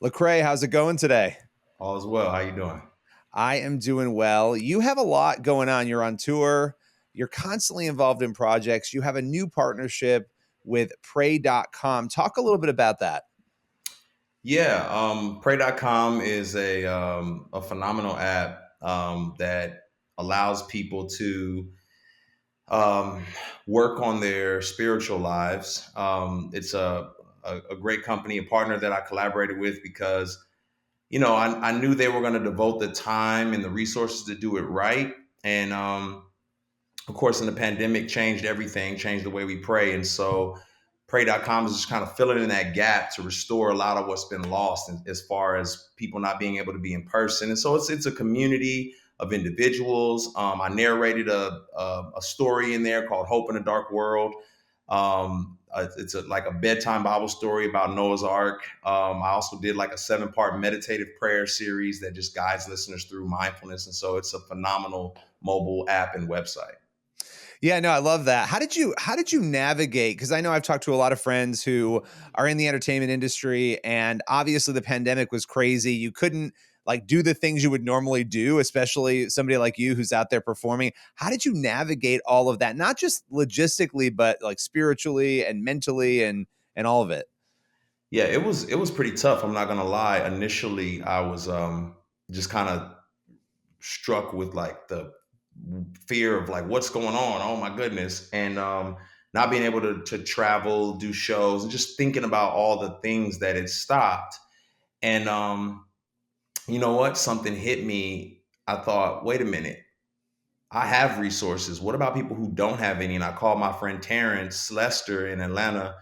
Lecrae, how's it going today? All is well. How you doing? I am doing well. You have a lot going on. You're on tour. You're constantly involved in projects. You have a new partnership with pray.com. Talk a little bit about that. Yeah, Pray.com is a phenomenal app that allows people to um, work on their spiritual lives. It's a great company, a partner that I collaborated with because I knew they were going to devote the time and the resources to do it right. And of course, in the pandemic, changed everything, changed the way we pray. And so pray.com is just kind of filling in that gap to restore a lot of what's been lost as far as people not being able to be in person. And so it's a community of individuals. I narrated a story in there called Hope in a Dark World. It's like a bedtime Bible story about Noah's Ark. I also did like a 7-part meditative prayer series that just guides listeners through mindfulness. And so it's a phenomenal mobile app and website. Yeah, no, I love that. How did you navigate? Because I know I've talked to a lot of friends who are in the entertainment industry, and obviously the pandemic was crazy. You couldn't like do the things you would normally do, especially somebody like you who's out there performing. How did you navigate all of that? Not just logistically, but like spiritually and mentally and all of it. Yeah, it was pretty tough. I'm not gonna lie. Initially, I was just kind of struck with like the fear of like what's going on. Oh my goodness, and not being able to travel, do shows, and just thinking about all the things that had stopped. And you know what? Something hit me. I thought, wait a minute. I have resources. What about people who don't have any? And I called my friend Terrence Lester in Atlanta,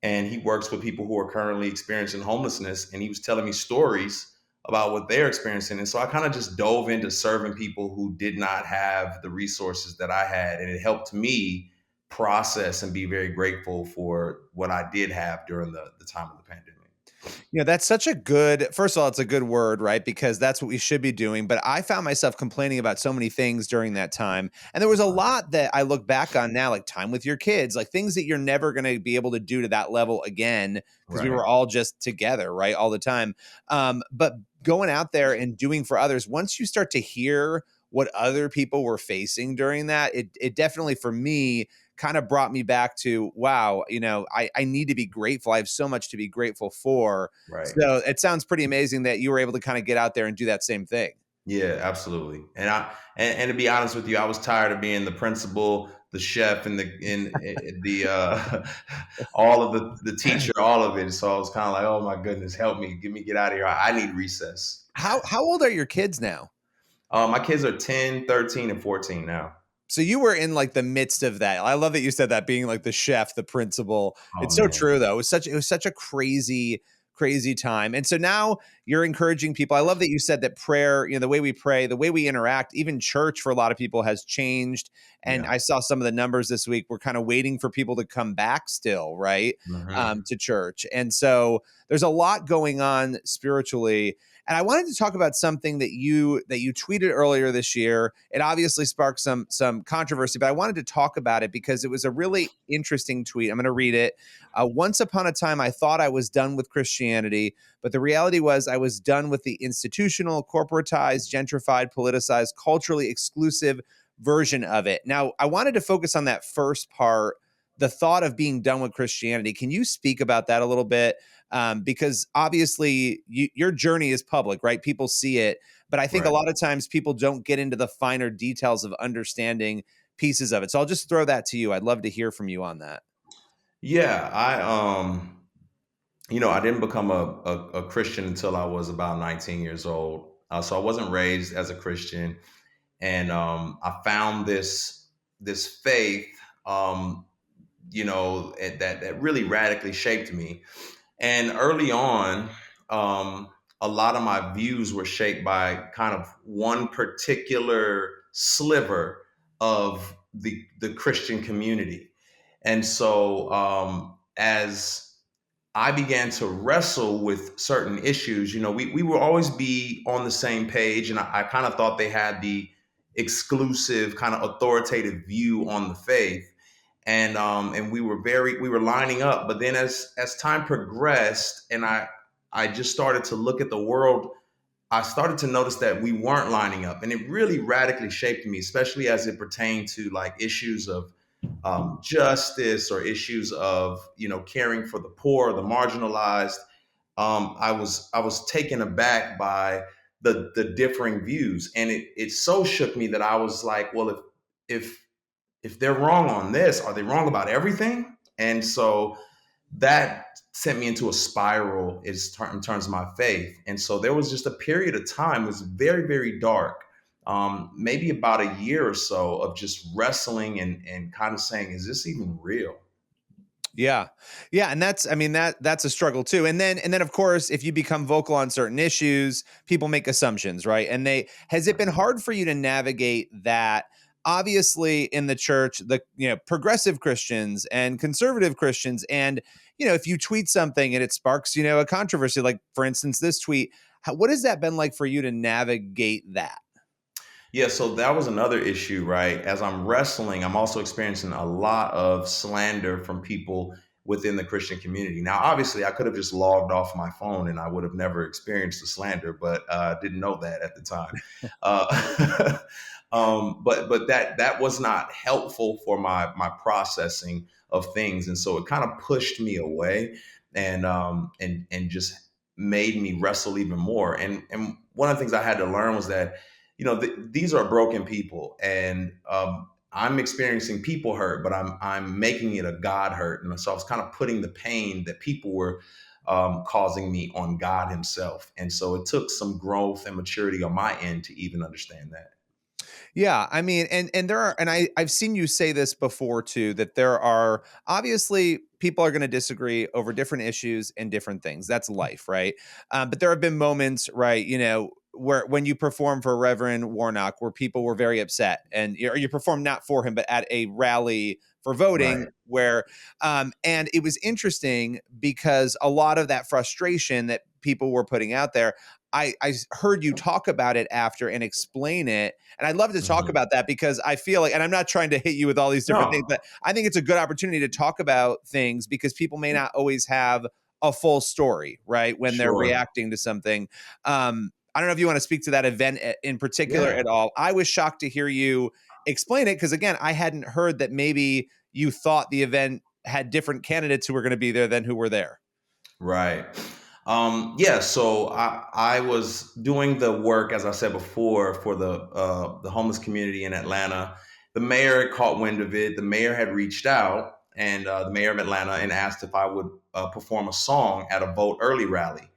and he works with people who are currently experiencing homelessness, and he was telling me stories about what they're experiencing. And so I kind of just dove into serving people who did not have the resources that I had, and it helped me process and be very grateful for what I did have during the time of the pandemic. That's such a good, first of all, it's a good word, right? Because that's what we should be doing. But I found myself complaining about so many things during that time. And there was a lot that I look back on now, like time with your kids, like things that you're never going to be able to do to that level again, because we Right. were all just together, right? All the time. But going out there and doing for others, once you start to hear what other people were facing during that, it definitely, for me, kind of brought me back to, wow, I need to be grateful. I have so much to be grateful for. Right. So it sounds pretty amazing that you were able to kind of get out there and do that same thing. Yeah, absolutely. And to be honest with you, I was tired of being the principal, the chef, and the all of the teacher, all of it. So I was kind of like, oh my goodness, help me, get out of here. I need recess. How old are your kids now? My kids are 10, 13, and 14 now. So you were in like the midst of that. I love that you said that, being like the chef, the principal. Oh It's so man. true though. It was such a crazy time. And so now you're encouraging people. I love that you said that prayer, the way we pray, the way we interact, even church for a lot of people has changed. And Yeah. I saw some of the numbers this week. We're kind of waiting for people to come back still, right? Hmm. To church. And so there's a lot going on spiritually. And I wanted to talk about something that you tweeted earlier this year. It obviously sparked some controversy, but I wanted to talk about it because it was a really interesting tweet. I'm going to read it. Once upon a time, I thought I was done with Christianity, but the reality was I was done with the institutional, corporatized, gentrified, politicized, culturally exclusive version of it. Now, I wanted to focus on that first part, the thought of being done with Christianity. Can you speak about that a little bit? Because obviously your journey is public, right? People see it, but I think a Right. lot of times people don't get into the finer details of understanding pieces of it. So I'll just throw that to you. I'd love to hear from you on that. Yeah. I didn't become a Christian until I was about 19 years old. So I wasn't raised as a Christian, and I found this faith, that really radically shaped me. And early on, a lot of my views were shaped by kind of one particular sliver of the Christian community. And so, as I began to wrestle with certain issues, we will always be on the same page. And I kind of thought they had the exclusive kind of authoritative view on the faith. And we were lining up. But then as time progressed and I just started to look at the world. I started to notice that we weren't lining up, and it really radically shaped me, especially as it pertained to like issues of justice or issues of caring for the poor, the marginalized. I was taken aback by the differing views, and it so shook me that I was like, well, if if they're wrong on this, are they wrong about everything? And so that sent me into a spiral in terms of my faith. And so there was just a period of time, it was very, very dark, maybe about a year or so of just wrestling and kind of saying, is this even real? Yeah. Yeah, and that's I mean that's a struggle too. And then of course, if you become vocal on certain issues, people make assumptions, right? And they has it been hard for you to navigate that? Obviously in the church, the progressive Christians and conservative Christians, and if you tweet something and it sparks, a controversy, like for instance this tweet, what has that been like for you to navigate that? Yeah, so that was another issue, right? As I'm wrestling, I'm also experiencing a lot of slander from people within the Christian community. Now, obviously, I could have just logged off my phone and I would have never experienced the slander, but didn't know that at the time. Uh, but that was not helpful for my processing of things, and so it kind of pushed me away and just made me wrestle even more. And one of the things I had to learn was that these are broken people, and I'm experiencing people hurt, but I'm making it a God hurt, and so I was kind of putting the pain that people were causing me on God Himself, and so it took some growth and maturity on my end to even understand that. Yeah, I mean, and there are, and I've seen you say this before too, that there are obviously people are going to disagree over different issues and different things. That's life, right? But there have been moments, right? Where when you perform for Reverend Warnock, where people were very upset, and you performed not for him, but at a rally for voting, Right. where, and it was interesting because a lot of that frustration that people were putting out there. I heard you talk about it after and explain it. And I'd love to talk Mhm. about that because I feel like, and I'm not trying to hit you with all these different things, No, but I think it's a good opportunity to talk about things because people may not always have a full story, right? When they're sure. reacting to something. I don't know if you want to speak to that event in particular Yeah. at all. I was shocked to hear you explain it because, again, I hadn't heard that maybe you thought the event had different candidates who were going to be there than who were there. Right. Yeah. So I was doing the work, as I said before, for the homeless community in Atlanta. The mayor caught wind of it. The mayor had reached out, and the mayor of Atlanta, and asked if I would perform a song at a vote early rally.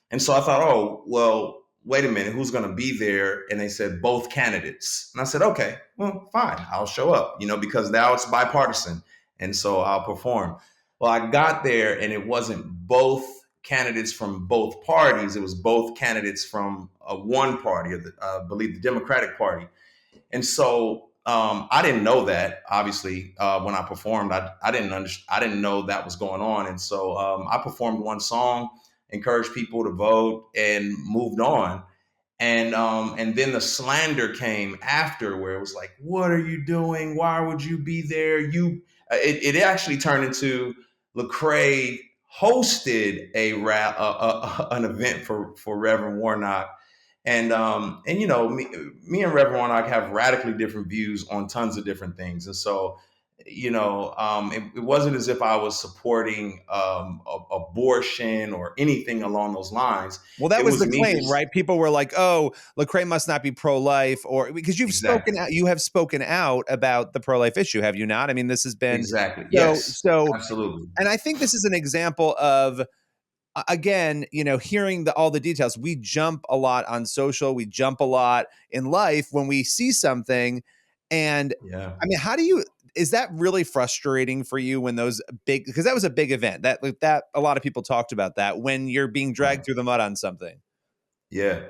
And so I thought, oh, well, wait a minute, who's going to be there? And they said both candidates. And I said, okay, well, fine, I'll show up, because now it's bipartisan. And so I'll perform. Well, I got there and it wasn't both candidates from both parties. It was both candidates from one party, I believe the Democratic Party. And so I didn't know that. Obviously, when I performed, I didn't know that was going on. And so I performed one song, encouraged people to vote, and moved on. And then the slander came after, where it was like, "What are you doing? Why would you be there?" It actually turned into Lecrae hosted an event for Reverend Warnock, and me and Reverend Warnock have radically different views on tons of different things, and so it wasn't as if I was supporting abortion or anything along those lines. Well, that It was was the me claim, just right? People were like, "Oh, Lecrae must not be pro-life," or because exactly, you have spoken out about the pro-life issue, have you not? I mean, this has been exactly, so yes, so, absolutely, and I think this is an example of again, hearing all the details. We jump a lot on social, we jump a lot in life when we see something, and yeah, I mean, how do you? Is that really frustrating for you when those big? Because that was a big event that a lot of people talked about that when you're being dragged right. through the mud on something. Yeah.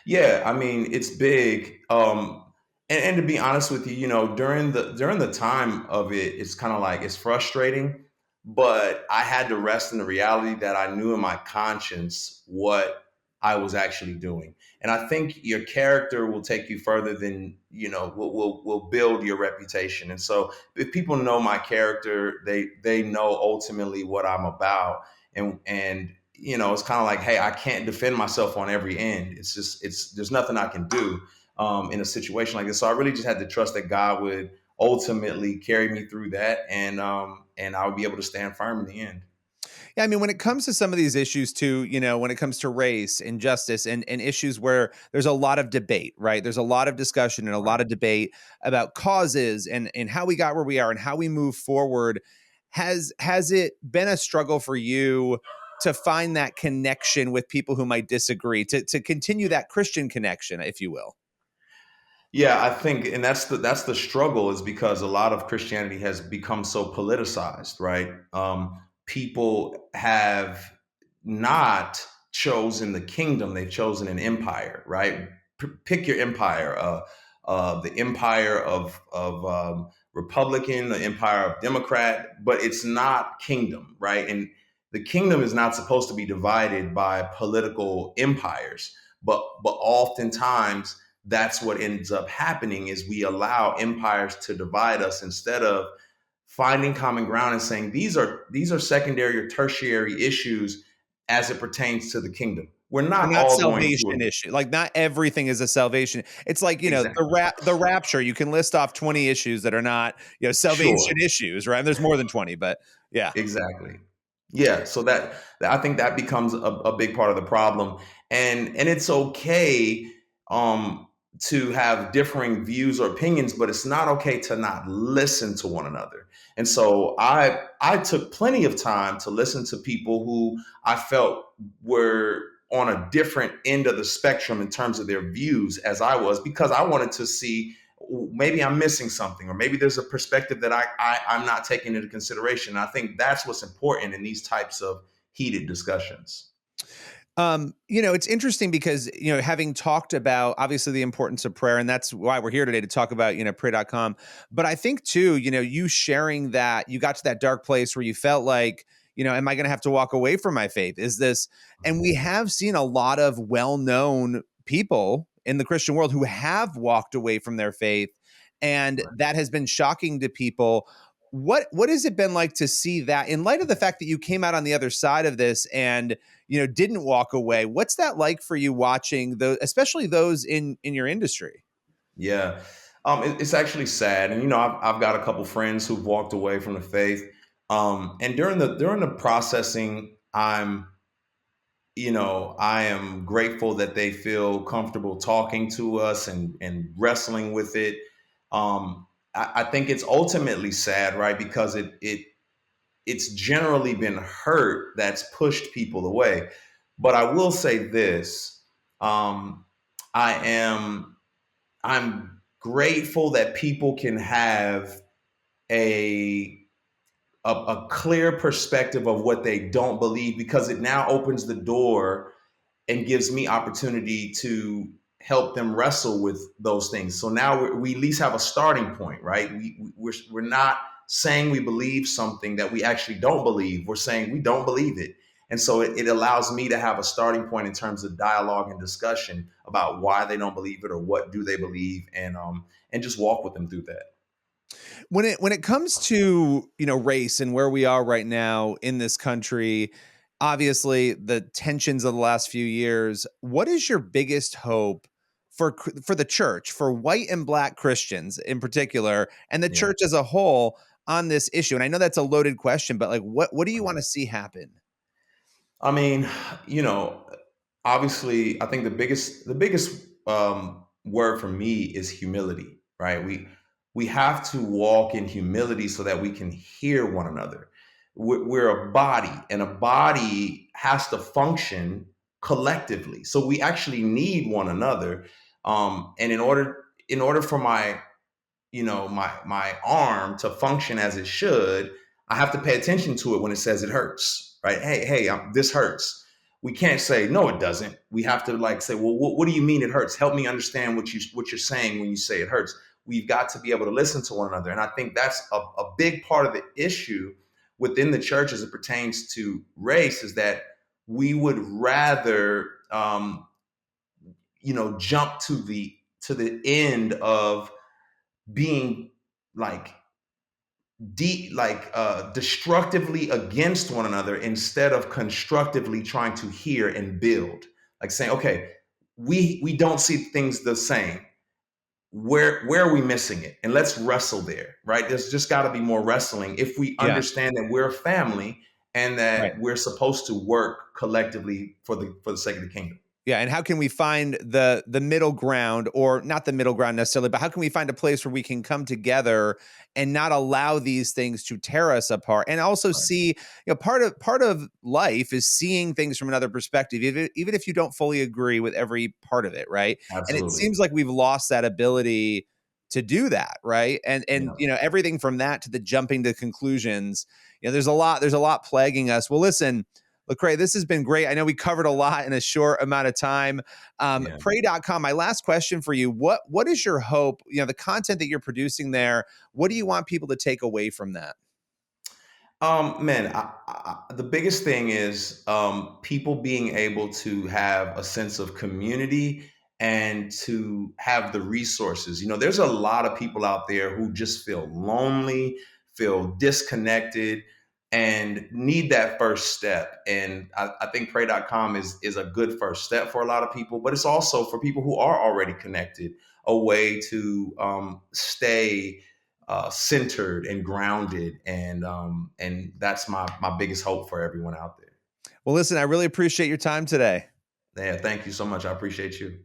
Yeah. I mean, it's big. And to be honest with you, during the time of it, it's kind of like it's frustrating, but I had to rest in the reality that I knew in my conscience what I was actually doing. And I think your character will take you further than, will build your reputation. And so if people know my character, they know ultimately what I'm about. And it's kind of like, hey, I can't defend myself on every end. There's nothing I can do in a situation like this. So I really just had to trust that God would ultimately carry me through that, and I would be able to stand firm in the end. Yeah, I mean, when it comes to some of these issues too, when it comes to race and justice and issues where there's a lot of debate, right? There's a lot of discussion and a lot Right. of debate about causes and how we got where we are and how we move forward. Has it been a struggle for you to find that connection with people who might disagree, to continue that Christian connection, if you will? Yeah, I think, and that's the struggle, is because a lot of Christianity has become so politicized, right? People have not chosen the kingdom; they've chosen an empire, right? Pick your empire: the empire of Republican, the empire of Democrat, but it's not kingdom, right? And the kingdom is not supposed to be divided by political empires, but oftentimes that's what ends up happening, is we allow empires to divide us instead of finding common ground and saying these are secondary or tertiary issues as it pertains to the kingdom. We're They're not not all going salvation to issue. Like, not everything is a salvation. It's like, exactly. the rapture, you can list off 20 issues that are not, salvation Sure. issues, right? And there's more than 20, but yeah. Exactly. Yeah. So I think that becomes a big part of the problem, and it's okay um, to have differing views or opinions, but it's not okay to not listen to one another. And so I took plenty of time to listen to people who I felt were on a different end of the spectrum in terms of their views as I was, because I wanted to see maybe I'm missing something, or maybe there's a perspective that I'm not taking into consideration. And I think that's what's important in these types of heated discussions. It's interesting because, having talked about obviously the importance of prayer, and that's why we're here today to talk about, pray.com. But I think too, you sharing that you got to that dark place where you felt like, am I going to have to walk away from my faith? Is this, and we have seen a lot of well-known people in the Christian world who have walked away from their faith, and Right. that has been shocking to people. What has it been like to see that, in light of the fact that you came out on the other side of this and didn't walk away? What's that like for you, watching those, especially those in your industry? Yeah. It's actually sad. And, I've got a couple friends who've walked away from the faith. And during the processing, I am grateful that they feel comfortable talking to us and wrestling with it. I think it's ultimately sad, right? Because it's generally been hurt that's pushed people away. But I will say this: um, I am I'm grateful that people can have a a clear perspective of what they don't believe, because it now opens the door and gives me opportunity to help them wrestle with those things. So now we at least have a starting point, right? We're not saying we believe something that we actually don't believe. We're saying we don't believe it. And so it allows me to have a starting point in terms of dialogue and discussion about why they don't believe it or what do they believe, and just walk with them through that. When it comes to, race and where we are right now in this country, obviously the tensions of the last few years, what is your biggest hope for the church, for white and black Christians in particular, and the Yeah. church as a whole on this issue? And I know that's a loaded question, but like, what do you want to see happen? I mean, you know, obviously, I think the biggest word for me is humility, right? We have to walk in humility so that we can hear one another. We're a body, and a body has to function collectively. So we actually need one another. And in order for my arm to function as it should, I have to pay attention to it when it says it hurts, right? Hey, this hurts. We can't say no, it doesn't. We have to like say, well, what do you mean it hurts? Help me understand what you're saying when you say it hurts. We've got to be able to listen to one another, and I think that's a big part of the issue within the church as it pertains to race, is that we would rather jump to the end of being like destructively against one another instead of constructively trying to hear and build. Like saying, okay, we don't see things the same. Where are we missing it? And let's wrestle there, right? There's just got to be more wrestling if we Yeah. understand that we're a family and Right. that we're supposed to work collectively for the sake of the kingdom. Yeah, and how can we find the middle ground, or not the middle ground necessarily, but how can we find a place where we can come together and not allow these things to tear us apart, and also Right. see, part of life is seeing things from another perspective, even if you don't fully agree with every part of it, right? And it Absolutely. seems like we've lost that ability to do that, right? And Yeah. everything from that to the jumping to conclusions, there's a lot plaguing us. Well, listen, Lecrae, this has been great. I know we covered a lot in a short amount of time. Yeah. Pray.com, my last question for you. What is your hope? The content that you're producing there, what do you want people to take away from that? Man, the biggest thing is people being able to have a sense of community and to have the resources. There's a lot of people out there who just feel lonely, feel disconnected, and need that first step. And I think pray.com is a good first step for a lot of people, but it's also for people who are already connected, a way to stay centered and grounded, and that's my biggest hope for everyone out there. Well, listen, I really appreciate your time today. Yeah, thank you so much. I appreciate you.